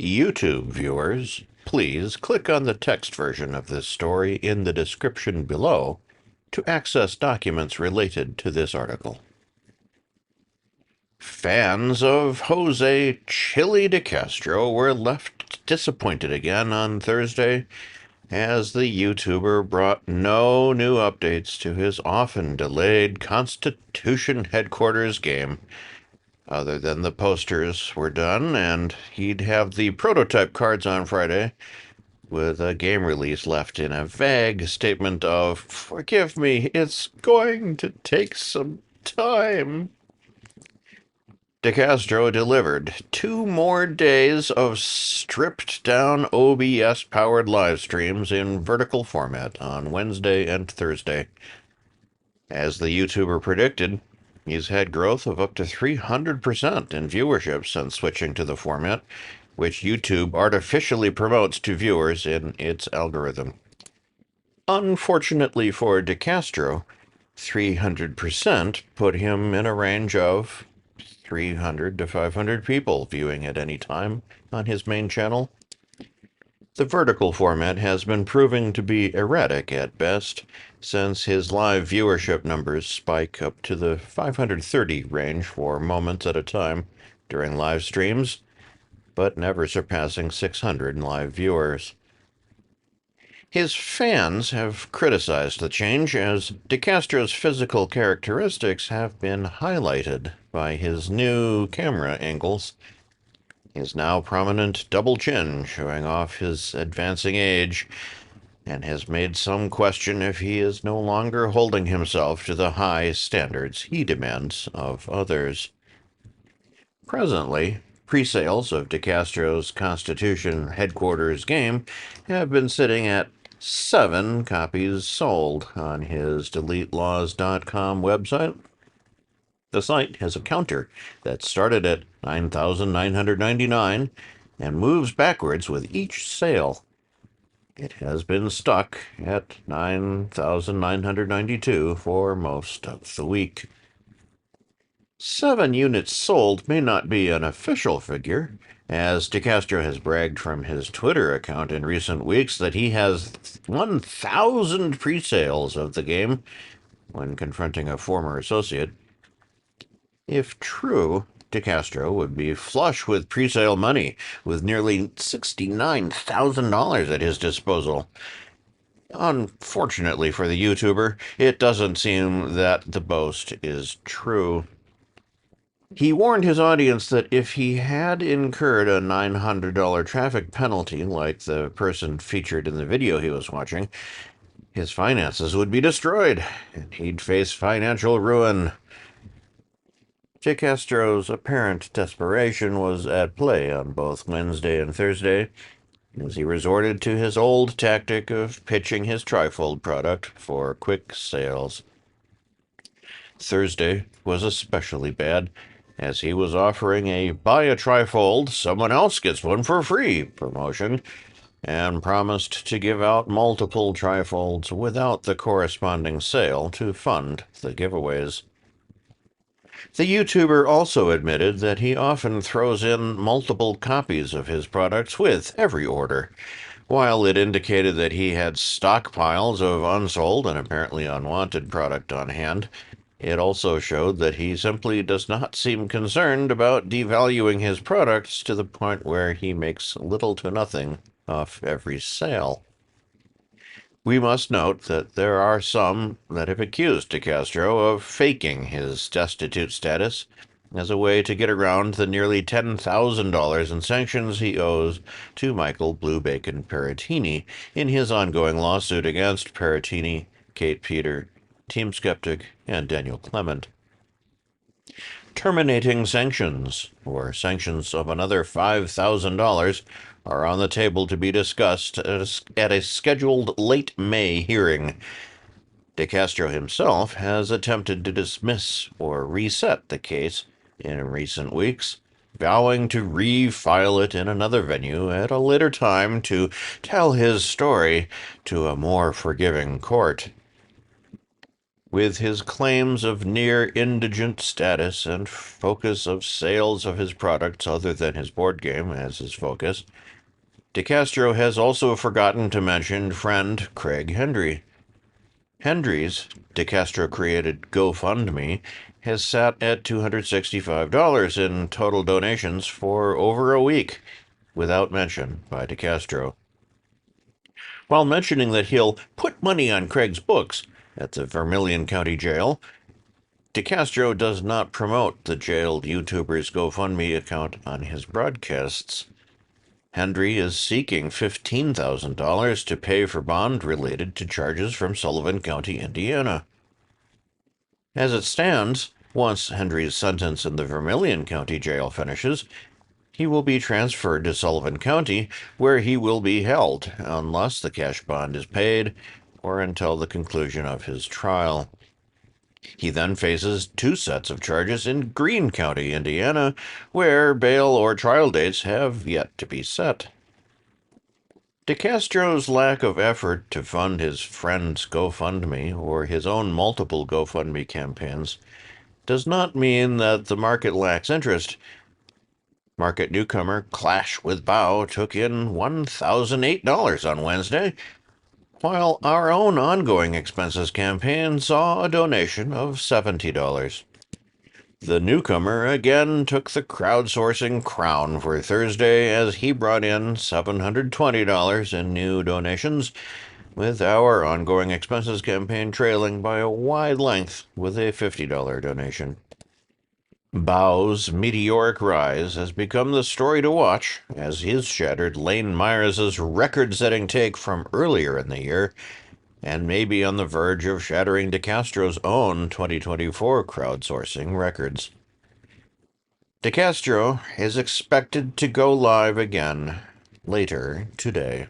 YouTube viewers, please click on the text version of this story in the description below to access documents related to this article. Fans of Jose Chille DeCastro were left disappointed again on Thursday as the YouTuber brought no new updates to his often delayed Constitution headquarters game, other than the posters were done and he'd have the prototype cards on Friday, with a game release left in a vague statement of, "Forgive me, it's going to take some time." DeCastro delivered 2 more days of stripped-down OBS-powered live streams in vertical format on Wednesday and Thursday. As the YouTuber predicted, he's had growth of up to 300% in viewership since switching to the format, which YouTube artificially promotes to viewers in its algorithm. Unfortunately for DeCastro, 300% put him in a range of 300 to 500 people viewing at any time on his main channel. The vertical format has been proving to be erratic at best, since his live viewership numbers spike up to the 530 range for moments at a time during live streams, but never surpassing 600 live viewers. His fans have criticized the change, as DeCastro's physical characteristics have been highlighted by his new camera angles. His now prominent double chin showing off his advancing age, and has made some question if he is no longer holding himself to the high standards he demands of others. Presently, pre-sales of DeCastro's Constitution headquarters game have been sitting at 7 copies sold on his DeleteLawZ.com website. The site has a counter that started at $9,999 and moves backwards with each sale. It has been stuck at $9,992 for most of the week. 7 units sold may not be an official figure, as DeCastro has bragged from his Twitter account in recent weeks that he has 1,000 pre-sales of the game when confronting a former associate. If true, DeCastro would be flush with pre-sale money, with nearly $69,000 at his disposal. Unfortunately for the YouTuber, it doesn't seem that the boast is true. He warned his audience that if he had incurred a $900 traffic penalty like the person featured in the video he was watching, his finances would be destroyed, and he'd face financial ruin. DeCastro's apparent desperation was at play on both Wednesday and Thursday, as he resorted to his old tactic of pitching his trifold product for quick sales. Thursday was especially bad, as he was offering a "buy a trifold, someone else gets one for free" promotion, and promised to give out multiple trifolds without the corresponding sale to fund the giveaways. The YouTuber also admitted that he often throws in multiple copies of his products with every order. While it indicated that he had stockpiles of unsold and apparently unwanted product on hand, it also showed that he simply does not seem concerned about devaluing his products to the point where he makes little to nothing off every sale. We must note that there are some that have accused DeCastro of faking his destitute status as a way to get around the nearly $10,000 in sanctions he owes to Michael Blue Bacon Peratini in his ongoing lawsuit against Peratini, Kate Peter, Team Skeptic, and Daniel Clement. Terminating sanctions, or sanctions of another $5,000, are on the table to be discussed at a scheduled late May hearing. DeCastro himself has attempted to dismiss or reset the case in recent weeks, vowing to refile it in another venue at a later time to tell his story to a more forgiving court. With his claims of near indigent status and focus of sales of his products other than his board game as his focus, DeCastro has also forgotten to mention friend Craig Hendry. Hendry's DeCastro-created GoFundMe has sat at $265 in total donations for over a week, without mention by DeCastro. While mentioning that he'll put money on Craig's books at the Vermilion County Jail, DeCastro does not promote the jailed YouTuber's GoFundMe account on his broadcasts. Hendry is seeking $15,000 to pay for bond related to charges from Sullivan County, Indiana. As it stands, once Hendry's sentence in the Vermilion County Jail finishes, he will be transferred to Sullivan County, where he will be held unless the cash bond is paid or until the conclusion of his trial. He then faces 2 sets of charges in Greene County, Indiana, where bail or trial dates have yet to be set. DeCastro's lack of effort to fund his friend's GoFundMe or his own multiple GoFundMe campaigns does not mean that the market lacks interest. Market newcomer Clash with Bow took in $1,008 on Wednesday, while our own ongoing expenses campaign saw a donation of $70. The newcomer again took the crowdsourcing crown for Thursday as he brought in $720 in new donations, with our ongoing expenses campaign trailing by a wide length with a $50 donation. Bow's meteoric rise has become the story to watch, as his shattered Lane Myers' record-setting take from earlier in the year, and may be on the verge of shattering DeCastro's own 2024 crowdsourcing records. DeCastro is expected to go live again later today.